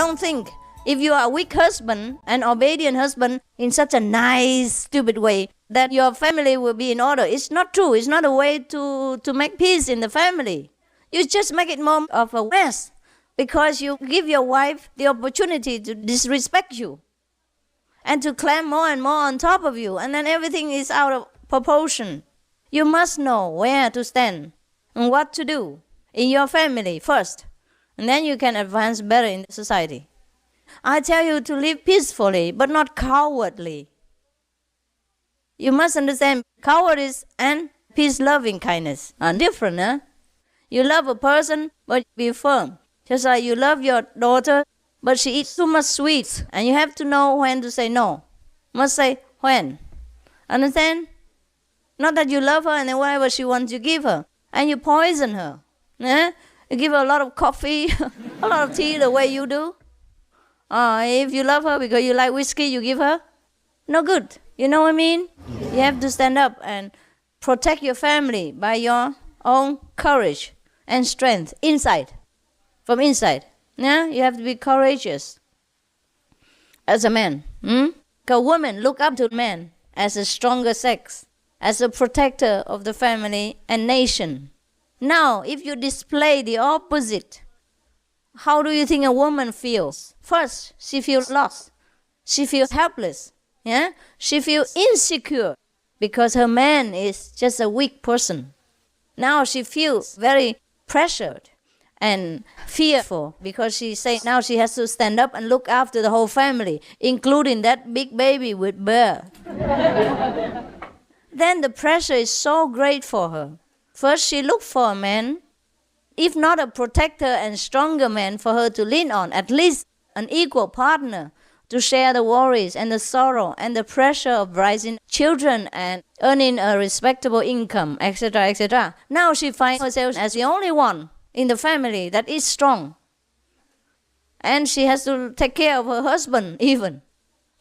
don't think if you are a weak husband, an obedient husband, in such a nice, stupid way, that your family will be in order. It's not true. It's not a way to make peace in the family. You just make it more of a mess because you give your wife the opportunity to disrespect you and to climb more and more on top of you, and then everything is out of proportion. You must know where to stand and what to do in your family first, and then you can advance better in society. I tell you to live peacefully, but not cowardly. You must understand, cowardice and peace-loving kindness are different, huh? You love a person, but be firm. Just like you love your daughter, but she eats too much sweets, and you have to know when to say no. Must say when. Understand? Not that you love her and then whatever she wants you give her, and you poison her. Eh? You give her a lot of coffee, a lot of tea the way you do. If you love her because you like whiskey, you give her. No good. You know what I mean? You have to stand up and protect your family by your own courage and strength inside, from inside. Yeah, you have to be courageous as a man. A woman look up to man as a stronger sex, as a protector of the family and nation. Now, if you display the opposite, how do you think a woman feels? First, she feels lost. She feels helpless. Yeah, she feels insecure because her man is just a weak person. Now she feels very pressured and fearful because she says now she has to stand up and look after the whole family, including that big baby with bear. Then the pressure is so great for her. First she looked for a man, if not a protector and stronger man for her to lean on, at least an equal partner to share the worries and the sorrow and the pressure of raising children and earning a respectable income, etc., etc. Now she finds herself as the only one in the family that is strong. And she has to take care of her husband even,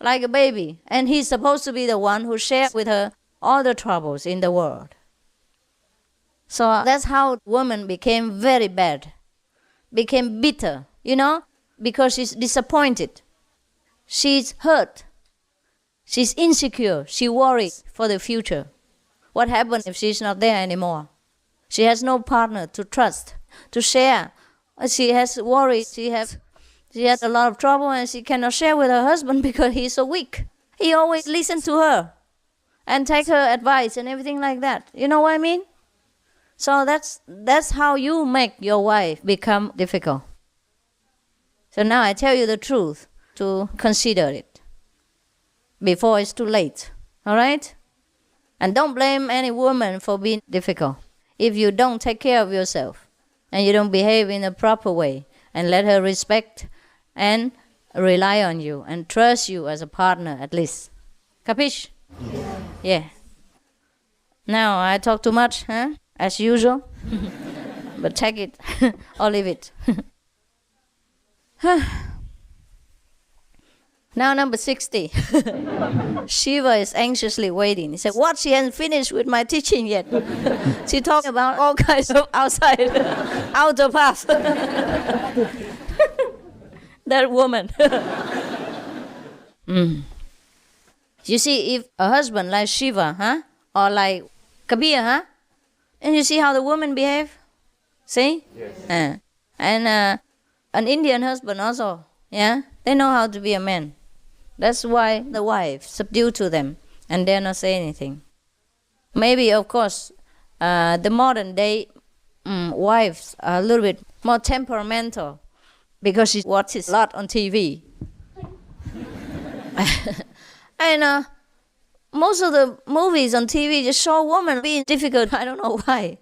like a baby. And he's supposed to be the one who shares with her all the troubles in the world. So that's how woman became very bad, became bitter, because she's disappointed. She's hurt. She's insecure. She worries for the future. What happens if she's not there anymore? She has no partner to trust, to share. She has worries. She has a lot of trouble, and she cannot share with her husband because he's so weak. He always listens to her and takes her advice and everything like that. You know what I mean? So that's how you make your wife become difficult. So now I tell you the truth to consider it before it's too late. All right? And don't blame any woman for being difficult. If you don't take care of yourself and you don't behave in a proper way and let her respect and rely on you and trust you as a partner at least. Capiche? Yeah. Now I talk too much, huh? As usual. But take it or leave it. Now number 60. Shiva is anxiously waiting. He said, what? She hasn't finished with my teaching yet. She talked about all kinds of outer paths. That woman. You see, if a husband like Shiva, or like Kabir, and you see how the woman behave? See? Yes. And an Indian husband also, they know how to be a man. That's why the wife subdued to them and dare not say anything. Maybe, of course, the modern day wives are a little bit more temperamental because she watches a lot on TV. And most of the movies on TV just show women being difficult. I don't know why.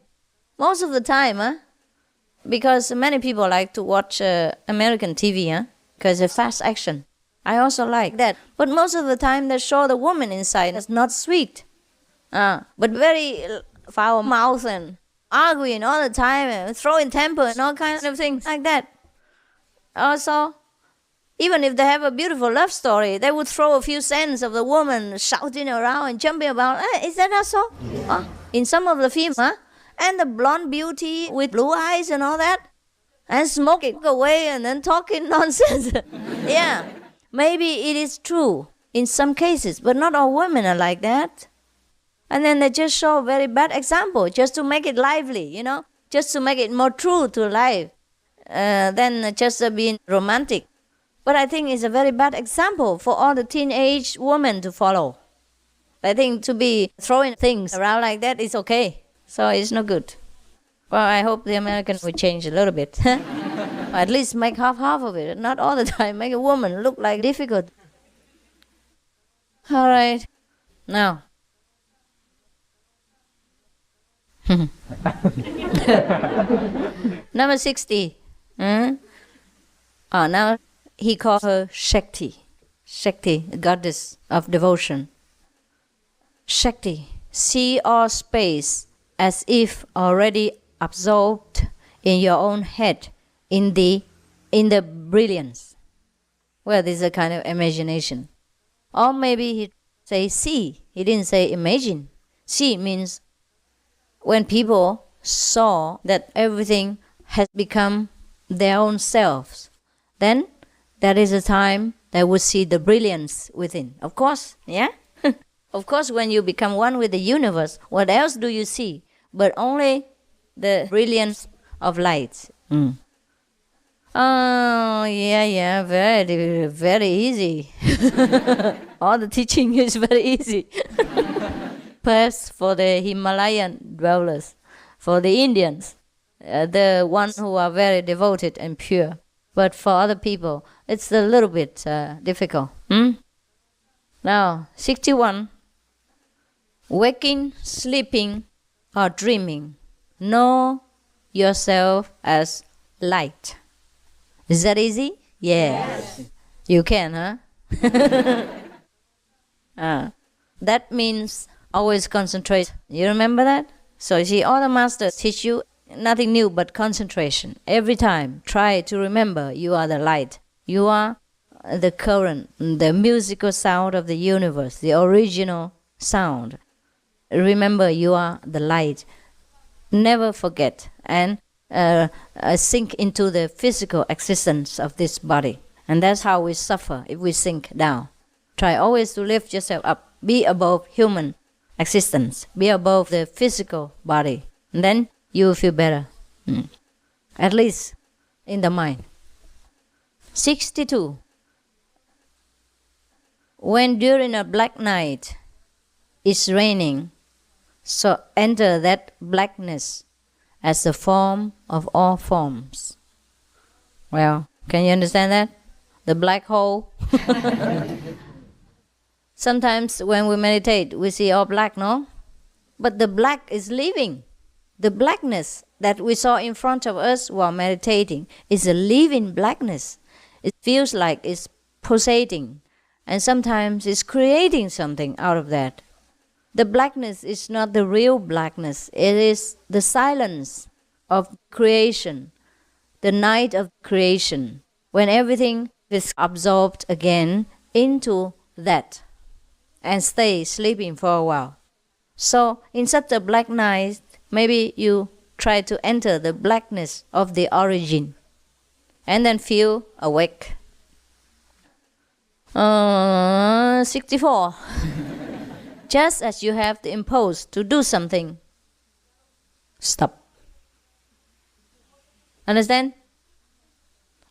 Most of the time, because many people like to watch American TV, because it's fast action. I also like that. But most of the time they show the woman inside is not sweet. But very foul mouth and arguing all the time and throwing temper and all kinds of things like that. Also, even if they have a beautiful love story, they would throw a few cents of the woman shouting around and jumping about. Is that not so? In some of the films, and the blonde beauty with blue eyes and all that. and smoke it away and then talking nonsense. Yeah, maybe it is true in some cases, but not all women are like that. And then they just show a very bad example just to make it lively, just to make it more true to life than just being romantic. But I think it's a very bad example for all the teenage women to follow. I think to be throwing things around like that is okay. So it's not good. Well, I hope the Americans will change a little bit. At least make half of it. Not all the time. Make a woman look like difficult. All right. Now. Number 60. Now he called her Shakti. Shakti, goddess of devotion. Shakti, see all space as if already absorbed in your own head, in the brilliance. Well, this is a kind of imagination. Or maybe he say see. He didn't say imagine. See means when people saw that everything has become their own selves, then that is a time they would see the brilliance within. Of course, yeah? Of course, when you become one with the universe, what else do you see? But only the brilliance of light. Oh, yeah, very, very easy. All the teaching is very easy. Perhaps for the Himalayan dwellers, for the Indians, the ones who are very devoted and pure. But for other people, it's a little bit difficult. Now, 61. Waking, sleeping, or dreaming, know yourself as light. Is that easy? Yes. You can, huh? That means always concentrate. You remember that? So you see, all the masters teach you nothing new but concentration. Every time, try to remember you are the light. You are the current, the musical sound of the universe, the original sound. Remember you are the light. Never forget and sink into the physical existence of this body. And that's how we suffer if we sink down. Try always to lift yourself up. Be above human existence. Be above the physical body. And then you will feel better. At least in the mind. 62. When during a black night it's raining, so enter that blackness as the form of all forms. Well, can you understand that? The black hole. Sometimes when we meditate, we see all black, no? But the black is living. The blackness that we saw in front of us while meditating is a living blackness. It feels like it's pulsating, and sometimes it's creating something out of that. The blackness is not the real blackness. It is the silence of creation, the night of creation, when everything is absorbed again into that and stay sleeping for a while. So in such a black night, maybe you try to enter the blackness of the origin and then feel awake. 64. Just as you have the impulse to do something, stop. Understand?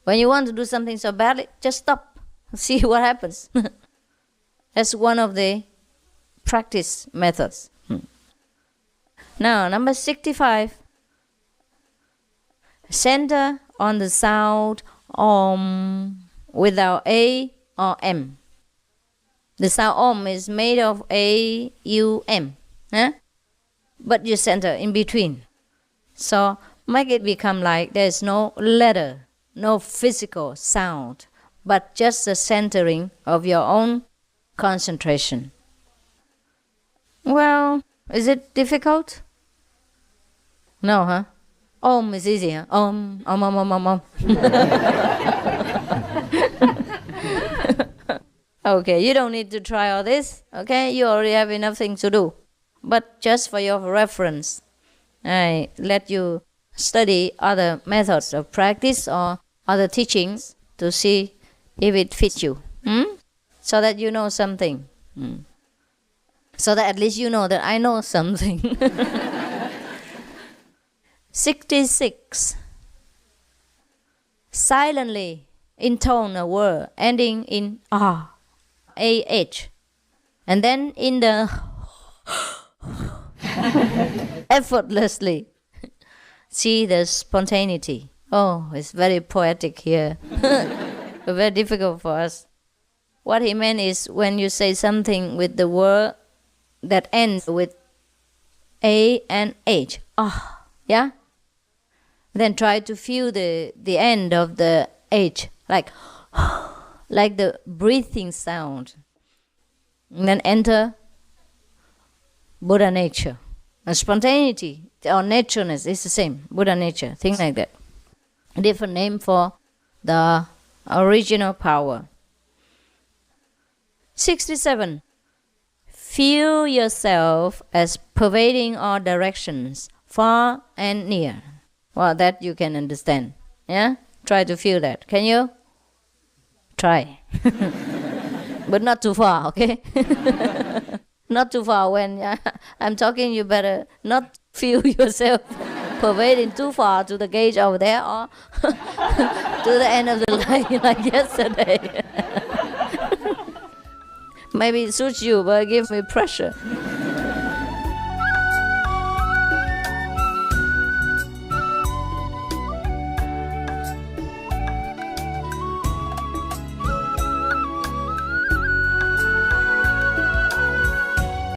When you want to do something so badly, just stop. See what happens. That's one of the practice methods. Now, number 65. Center on the sound Om without A or M. The sound Om is made of A, U, M. But you center in between. So make it become like there is no letter, no physical sound, but just the centering of your own concentration. Well, is it difficult? No, huh? Om is easy, huh? Om, om, om, om, om, om. Okay, you don't need to try all this, okay? You already have enough things to do. But just for your reference, I let you study other methods of practice or other teachings to see if it fits you. So that you know something. So that at least you know that I know something. 66. Silently intone a word ending in ah, ah, and then in the effortlessly see the spontaneity. Oh, it's very poetic here. Very difficult for us. What he meant is when you say something with the word that ends with A and H. Ah, yeah? Then try to feel the end of the H, like the breathing sound. And then enter Buddha nature. And spontaneity or natureness is the same. Buddha nature, things like that. A different name for the original power. 67. Feel yourself as pervading all directions, far and near. Well, that you can understand. Yeah? Try to feel that. Can you? Try. But not too far, okay? Not too far. When I'm talking, you better not feel yourself pervading too far to the gauge over there or to the end of the line like yesterday. Maybe it suits you, but it gives me pressure.